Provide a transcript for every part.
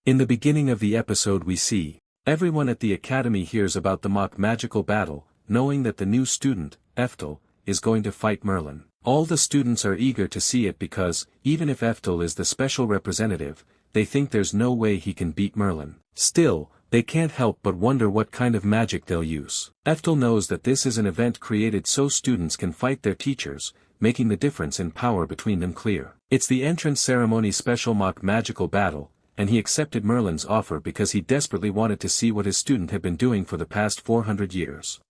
In the beginning of the episode we see, everyone at the academy hears about the mock magical battle, knowing that the new student, Eftel, is going to fight Merlin. All the students are eager to see it because, even if Eftel is the special representative, they think there's no way he can beat Merlin. Still, they can't help but wonder what kind of magic they'll use. Eftel knows that this is an event created so students can fight their teachers, making the difference in power between them clear. It's the entrance ceremony special mock magical battle, and he accepted Merlin's offer because he desperately wanted to see what his student had been doing for the past 400 years.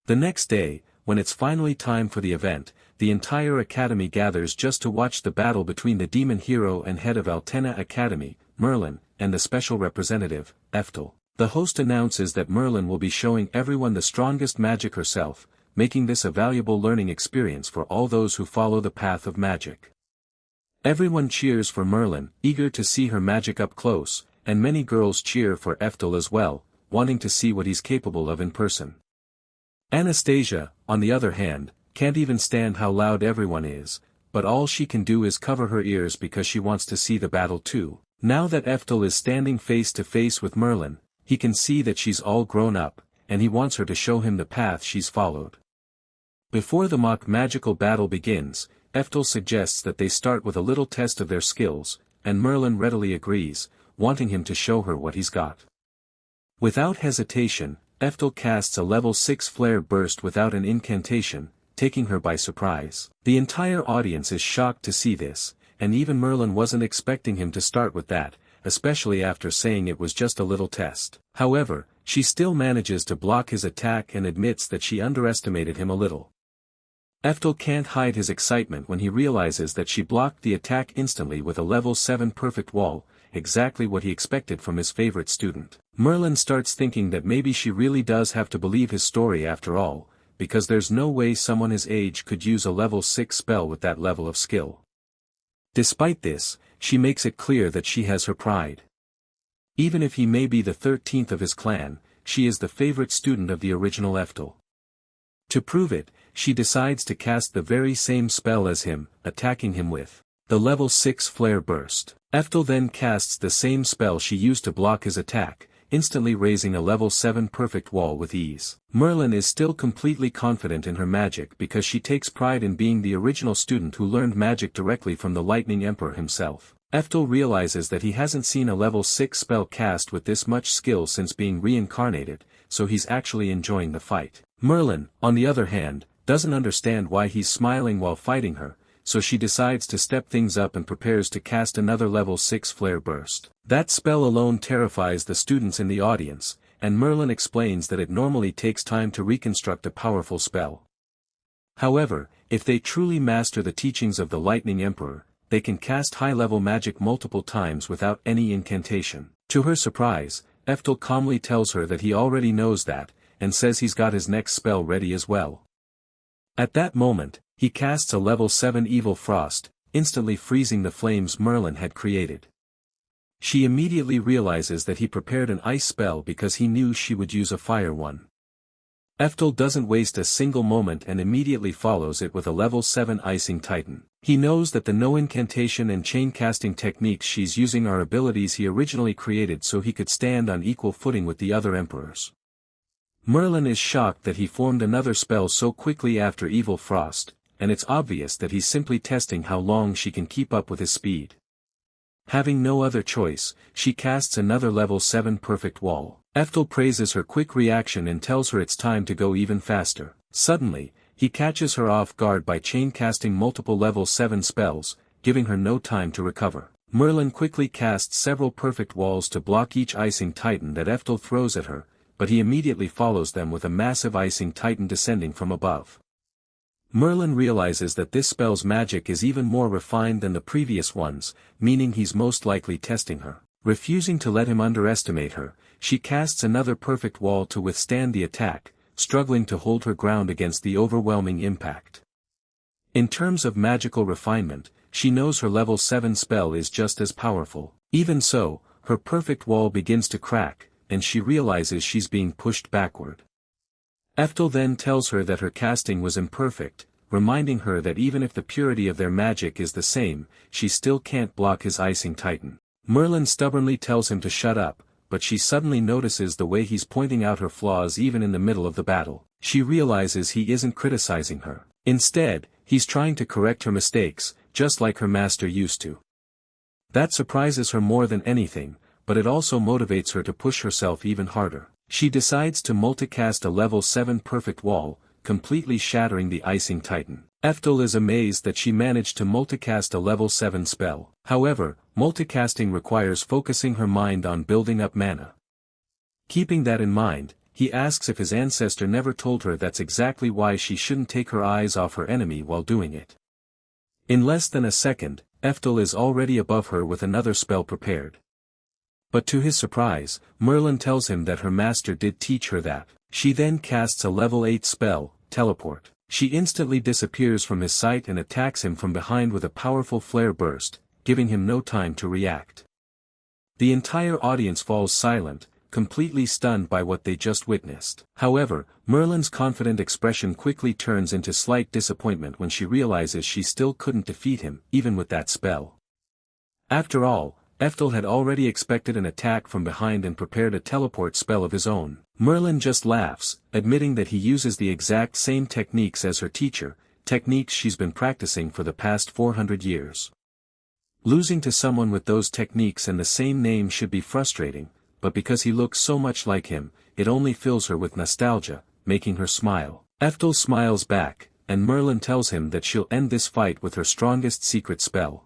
The next day, when it's finally time for the event, the entire academy gathers just to watch the battle between the demon hero and head of Altena Academy, Merlin, and the special representative, Eftel. The host announces that Merlin will be showing everyone the strongest magic herself, making this a valuable learning experience for all those who follow the path of magic. Everyone cheers for Merlin, eager to see her magic up close, and many girls cheer for Eftel as well, wanting to see what he's capable of in person. Anastasia, on the other hand, can't even stand how loud everyone is, but all she can do is cover her ears because she wants to see the battle too. Now that Eftel is standing face to face with Merlin, he can see that she's all grown up, and he wants her to show him the path she's followed. Before the mock magical battle begins, Eftel suggests that they start with a little test of their skills, and Merlin readily agrees, wanting him to show her what he's got. Without hesitation, Eftel casts a level 6 flare burst without an incantation, taking her by surprise. The entire audience is shocked to see this, and even Merlin wasn't expecting him to start with that, especially after saying it was just a little test. However, she still manages to block his attack and admits that she underestimated him a little. Eftel can't hide his excitement when he realizes that she blocked the attack instantly with a level 7 perfect wall, exactly what he expected from his favorite student. Merlin starts thinking that maybe she really does have to believe his story after all, because there's no way someone his age could use a level 6 spell with that level of skill. Despite this, she makes it clear that she has her pride. Even if he may be the 13th of his clan, she is the favorite student of the original Eftel. To prove it, she decides to cast the very same spell as him, attacking him with the level 6 flare burst. Eftel then casts the same spell she used to block his attack, instantly raising a level 7 perfect wall with ease. Merlin is still completely confident in her magic because she takes pride in being the original student who learned magic directly from the Lightning Emperor himself. Eftel realizes that he hasn't seen a level 6 spell cast with this much skill since being reincarnated, so he's actually enjoying the fight. Merlin, on the other hand, doesn't understand why he's smiling while fighting her, so she decides to step things up and prepares to cast another level 6 flare burst. That spell alone terrifies the students in the audience, and Merlin explains that it normally takes time to reconstruct a powerful spell. However, if they truly master the teachings of the Lightning Emperor, they can cast high-level magic multiple times without any incantation. To her surprise, Eftel calmly tells her that he already knows that, and says he's got his next spell ready as well. At that moment, he casts a level 7 Evil Frost, instantly freezing the flames Merlin had created. She immediately realizes that he prepared an ice spell because he knew she would use a fire one. Eftel doesn't waste a single moment and immediately follows it with a level 7 Icing Titan. He knows that the no incantation and chain casting techniques she's using are abilities he originally created so he could stand on equal footing with the other emperors. Merlin is shocked that he formed another spell so quickly after Evil Frost, and it's obvious that he's simply testing how long she can keep up with his speed. Having no other choice, she casts another level 7 perfect wall. Eftel praises her quick reaction and tells her it's time to go even faster. Suddenly, he catches her off guard by chain casting multiple level 7 spells, giving her no time to recover. Merlin quickly casts several perfect walls to block each icing titan that Eftel throws at her, but he immediately follows them with a massive icing titan descending from above. Merlin realizes that this spell's magic is even more refined than the previous ones, meaning he's most likely testing her. Refusing to let him underestimate her, she casts another perfect wall to withstand the attack, struggling to hold her ground against the overwhelming impact. In terms of magical refinement, she knows her level 7 spell is just as powerful. Even so, her perfect wall begins to crack, and she realizes she's being pushed backward. Eftel then tells her that her casting was imperfect, reminding her that even if the purity of their magic is the same, she still can't block his icing titan. Merlin stubbornly tells him to shut up, but she suddenly notices the way he's pointing out her flaws even in the middle of the battle. She realizes he isn't criticizing her. Instead, he's trying to correct her mistakes, just like her master used to. That surprises her more than anything, but it also motivates her to push herself even harder. She decides to multicast a level 7 perfect wall, completely shattering the icing titan. Eftel is amazed that she managed to multicast a level 7 spell. However, multicasting requires focusing her mind on building up mana. Keeping that in mind, he asks if his ancestor never told her that's exactly why she shouldn't take her eyes off her enemy while doing it. In less than a second, Eftel is already above her with another spell prepared. But to his surprise, Merlin tells him that her master did teach her that. She then casts a level 8 spell, Teleport. She instantly disappears from his sight and attacks him from behind with a powerful flare burst, giving him no time to react. The entire audience falls silent, completely stunned by what they just witnessed. However, Merlin's confident expression quickly turns into slight disappointment when she realizes she still couldn't defeat him, even with that spell. After all, Eftel had already expected an attack from behind and prepared a teleport spell of his own. Merlin just laughs, admitting that he uses the exact same techniques as her teacher, techniques she's been practicing for the past 400 years. Losing to someone with those techniques and the same name should be frustrating, but because he looks so much like him, it only fills her with nostalgia, making her smile. Eftel smiles back, and Merlin tells him that she'll end this fight with her strongest secret spell.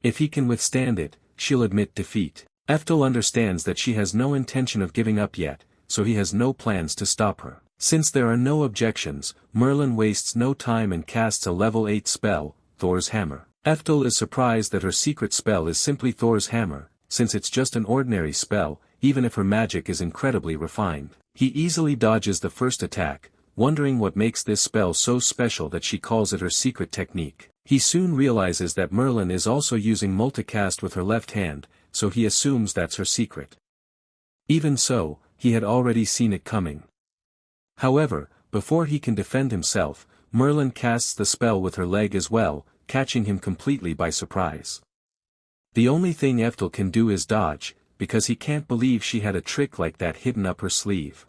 If he can withstand it, she'll admit defeat. Eftel understands that she has no intention of giving up yet, so he has no plans to stop her. Since there are no objections, Merlin wastes no time and casts a level 8 spell, Thor's Hammer. Eftel is surprised that her secret spell is simply Thor's Hammer, since it's just an ordinary spell, even if her magic is incredibly refined. He easily dodges the first attack, wondering what makes this spell so special that she calls it her secret technique. He soon realizes that Merlin is also using multicast with her left hand, so he assumes that's her secret. Even so, he had already seen it coming. However, before he can defend himself, Merlin casts the spell with her leg as well, catching him completely by surprise. The only thing Eftel can do is dodge, because he can't believe she had a trick like that hidden up her sleeve.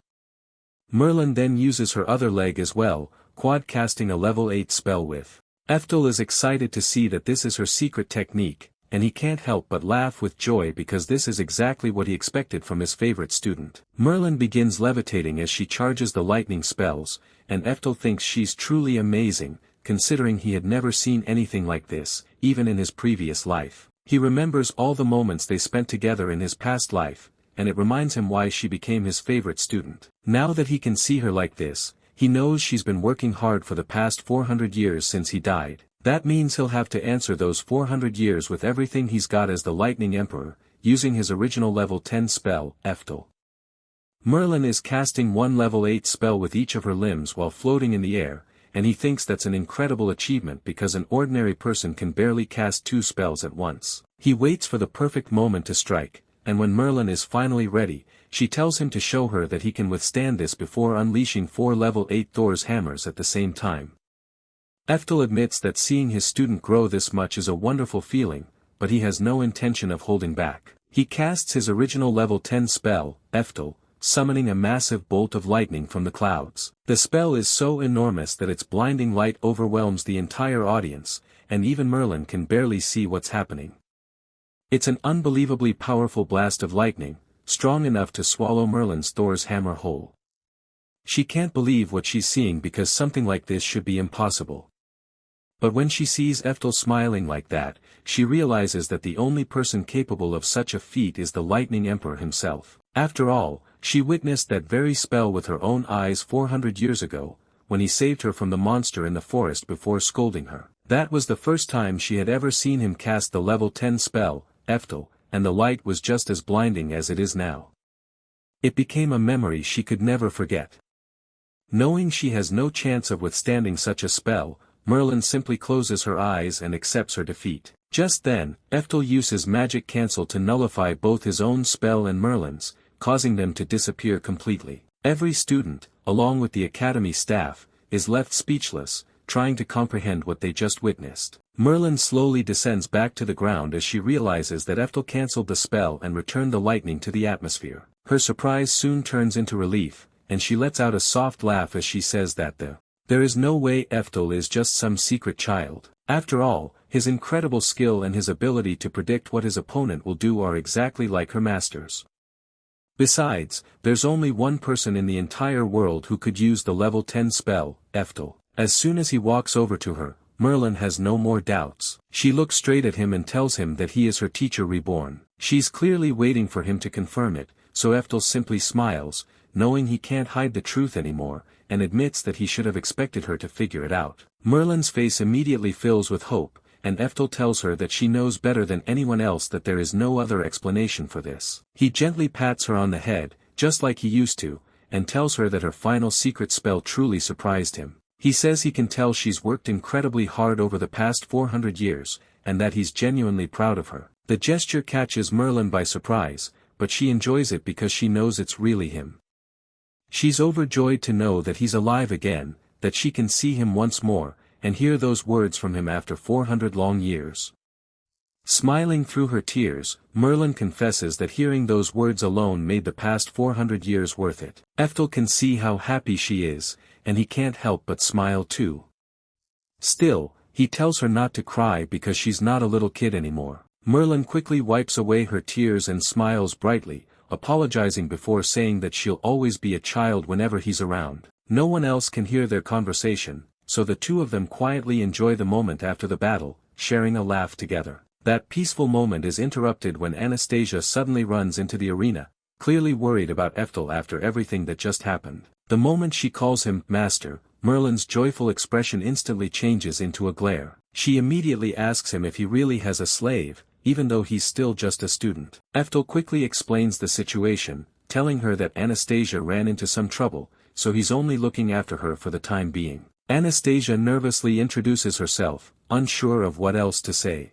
Merlin then uses her other leg as well, quad casting a level 8 spell with. Eftel is excited to see that this is her secret technique, and he can't help but laugh with joy because this is exactly what he expected from his favorite student. Merlin begins levitating as she charges the lightning spells, and Eftel thinks she's truly amazing, considering he had never seen anything like this, even in his previous life. He remembers all the moments they spent together in his past life, and it reminds him why she became his favorite student. Now that he can see her like this, he knows she's been working hard for the past 400 years since he died. That means he'll have to answer those 400 years with everything he's got as the Lightning Emperor, using his original level 10 spell, Eftel. Merlin is casting one level 8 spell with each of her limbs while floating in the air, and he thinks that's an incredible achievement because an ordinary person can barely cast 2 spells at once. He waits for the perfect moment to strike, and when Merlin is finally ready, she tells him to show her that he can withstand this before unleashing 4 level 8 Thor's hammers at the same time. Eftel admits that seeing his student grow this much is a wonderful feeling, but he has no intention of holding back. He casts his original level 10 spell, Eftel, summoning a massive bolt of lightning from the clouds. The spell is so enormous that its blinding light overwhelms the entire audience, and even Merlin can barely see what's happening. It's an unbelievably powerful blast of lightning, strong enough to swallow Merlin's Thor's hammer whole. She can't believe what she's seeing because something like this should be impossible. But when she sees Eftel smiling like that, she realizes that the only person capable of such a feat is the Lightning Emperor himself. After all, she witnessed that very spell with her own eyes 400 years ago, when he saved her from the monster in the forest before scolding her. That was the first time she had ever seen him cast the level 10 spell, Eftel, and the light was just as blinding as it is now. It became a memory she could never forget. Knowing she has no chance of withstanding such a spell, Merlin simply closes her eyes and accepts her defeat. Just then, Eftel uses magic cancel to nullify both his own spell and Merlin's, causing them to disappear completely. Every student, along with the academy staff, is left speechless, trying to comprehend what they just witnessed. Merlin slowly descends back to the ground as she realizes that Eftel cancelled the spell and returned the lightning to the atmosphere. Her surprise soon turns into relief, and she lets out a soft laugh as she says that there is no way Eftel is just some secret child. After all, his incredible skill and his ability to predict what his opponent will do are exactly like her master's. Besides, there's only one person in the entire world who could use the level 10 spell, Eftel. As soon as he walks over to her, Merlin has no more doubts. She looks straight at him and tells him that he is her teacher reborn. She's clearly waiting for him to confirm it, so Eftel simply smiles, knowing he can't hide the truth anymore, and admits that he should have expected her to figure it out. Merlin's face immediately fills with hope, and Eftel tells her that she knows better than anyone else that there is no other explanation for this. He gently pats her on the head, just like he used to, and tells her that her final secret spell truly surprised him. He says he can tell she's worked incredibly hard over the past 400 years, and that he's genuinely proud of her. The gesture catches Merlin by surprise, but she enjoys it because she knows it's really him. She's overjoyed to know that he's alive again, that she can see him once more, and hear those words from him after 400 long years. Smiling through her tears, Merlin confesses that hearing those words alone made the past 400 years worth it. Eftel can see how happy she is, and he can't help but smile too. Still, he tells her not to cry because she's not a little kid anymore. Merlin quickly wipes away her tears and smiles brightly, apologizing before saying that she'll always be a child whenever he's around. No one else can hear their conversation, so the two of them quietly enjoy the moment after the battle, sharing a laugh together. That peaceful moment is interrupted when Anastasia suddenly runs into the arena, clearly worried about Eftel after everything that just happened. The moment she calls him Master, Merlin's joyful expression instantly changes into a glare. She immediately asks him if he really has a slave, even though he's still just a student. Eftel quickly explains the situation, telling her that Anastasia ran into some trouble, so he's only looking after her for the time being. Anastasia nervously introduces herself, unsure of what else to say.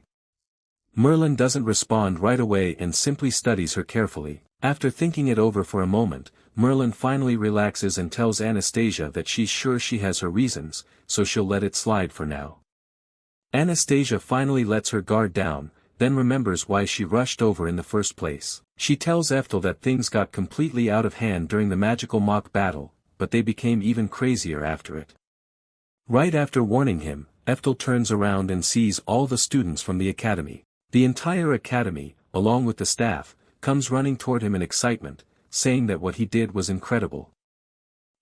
Merlin doesn't respond right away and simply studies her carefully. After thinking it over for a moment, Merlin finally relaxes and tells Anastasia that she's sure she has her reasons, so she'll let it slide for now. Anastasia finally lets her guard down, then remembers why she rushed over in the first place. She tells Eftel that things got completely out of hand during the magical mock battle, but they became even crazier after it. Right after warning him, Eftel turns around and sees all the students from the academy. The entire academy, along with the staff, comes running toward him in excitement, saying that what he did was incredible.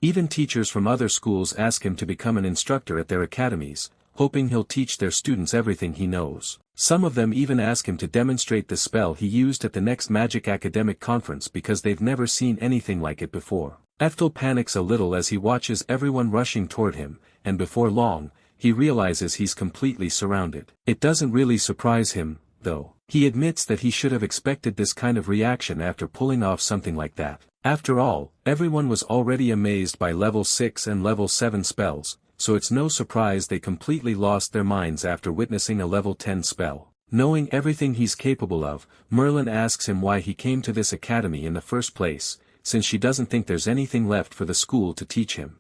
Even teachers from other schools ask him to become an instructor at their academies, hoping he'll teach their students everything he knows. Some of them even ask him to demonstrate the spell he used at the next Magic Academic Conference because they've never seen anything like it before. Eftel panics a little as he watches everyone rushing toward him, and before long, he realizes he's completely surrounded. It doesn't really surprise him, though. He admits that he should have expected this kind of reaction after pulling off something like that. After all, everyone was already amazed by level 6 and level 7 spells, so it's no surprise they completely lost their minds after witnessing a level 10 spell. Knowing everything he's capable of, Merlin asks him why he came to this academy in the first place, since she doesn't think there's anything left for the school to teach him.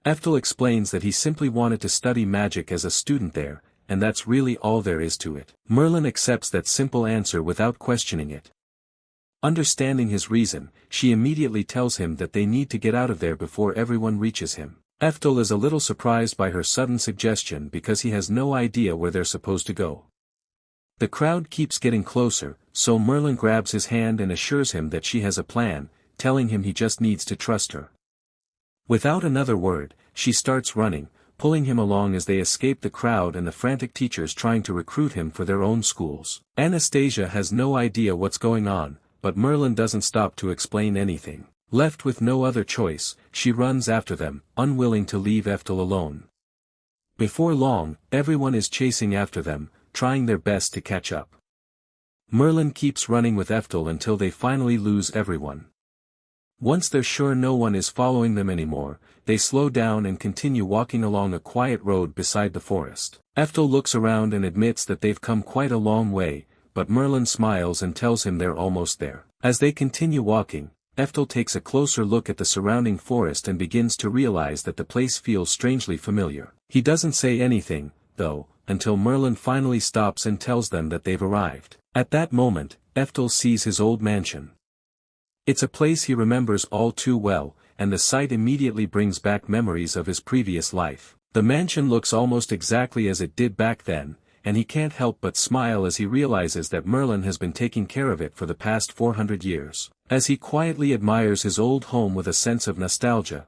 Eftel explains that he simply wanted to study magic as a student there, and that's really all there is to it. Merlin accepts that simple answer without questioning it. Understanding his reason, she immediately tells him that they need to get out of there before everyone reaches him. Eftel is a little surprised by her sudden suggestion because he has no idea where they're supposed to go. The crowd keeps getting closer, so Merlin grabs his hand and assures him that she has a plan, telling him he just needs to trust her. Without another word, she starts running, pulling him along as they escape the crowd and the frantic teachers trying to recruit him for their own schools. Anastasia has no idea what's going on, but Merlin doesn't stop to explain anything. Left with no other choice, she runs after them, unwilling to leave Eftel alone. Before long, everyone is chasing after them, trying their best to catch up. Merlin keeps running with Eftel until they finally lose everyone. Once they're sure no one is following them anymore, they slow down and continue walking along a quiet road beside the forest. Eftel looks around and admits that they've come quite a long way, but Merlin smiles and tells him they're almost there. As they continue walking, Eftel takes a closer look at the surrounding forest and begins to realize that the place feels strangely familiar. He doesn't say anything, though, until Merlin finally stops and tells them that they've arrived. At that moment, Eftel sees his old mansion. It's a place he remembers all too well, and the sight immediately brings back memories of his previous life. The mansion looks almost exactly as it did back then, and he can't help but smile as he realizes that Merlin has been taking care of it for the past 400 years. As he quietly admires his old home with a sense of nostalgia,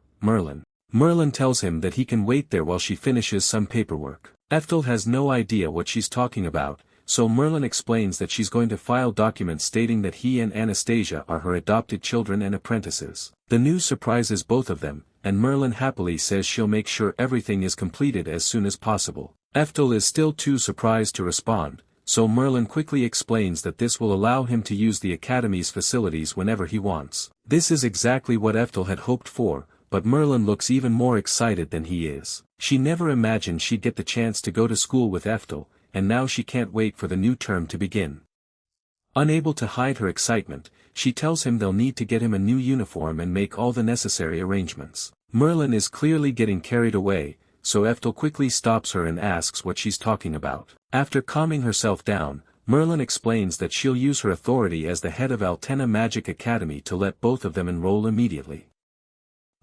Merlin tells him that he can wait there while she finishes some paperwork. Eftel has no idea what she's talking about, so Merlin explains that she's going to file documents stating that he and Anastasia are her adopted children and apprentices. The news surprises both of them, and Merlin happily says she'll make sure everything is completed as soon as possible. Eftel is still too surprised to respond, so Merlin quickly explains that this will allow him to use the Academy's facilities whenever he wants. This is exactly what Eftel had hoped for, but Merlin looks even more excited than he is. She never imagined she'd get the chance to go to school with Eftel, and now she can't wait for the new term to begin. Unable to hide her excitement, she tells him they'll need to get him a new uniform and make all the necessary arrangements. Merlin is clearly getting carried away, so Eftel quickly stops her and asks what she's talking about. After calming herself down, Merlin explains that she'll use her authority as the head of Altena Magic Academy to let both of them enroll immediately.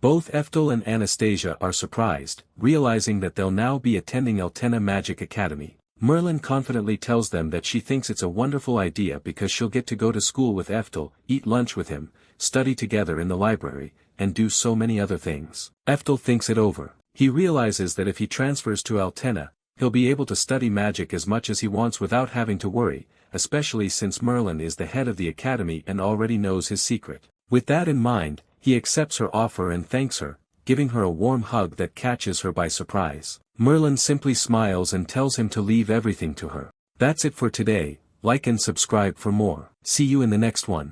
Both Eftel and Anastasia are surprised, realizing that they'll now be attending Altena Magic Academy. Merlin confidently tells them that she thinks it's a wonderful idea because she'll get to go to school with Eftel, eat lunch with him, study together in the library, and do so many other things. Eftel thinks it over. He realizes that if he transfers to Altena, he'll be able to study magic as much as he wants without having to worry, especially since Merlin is the head of the academy and already knows his secret. With that in mind, he accepts her offer and thanks her, giving her a warm hug that catches her by surprise. Merlin simply smiles and tells him to leave everything to her. That's it for today. Like and subscribe for more. See you in the next one.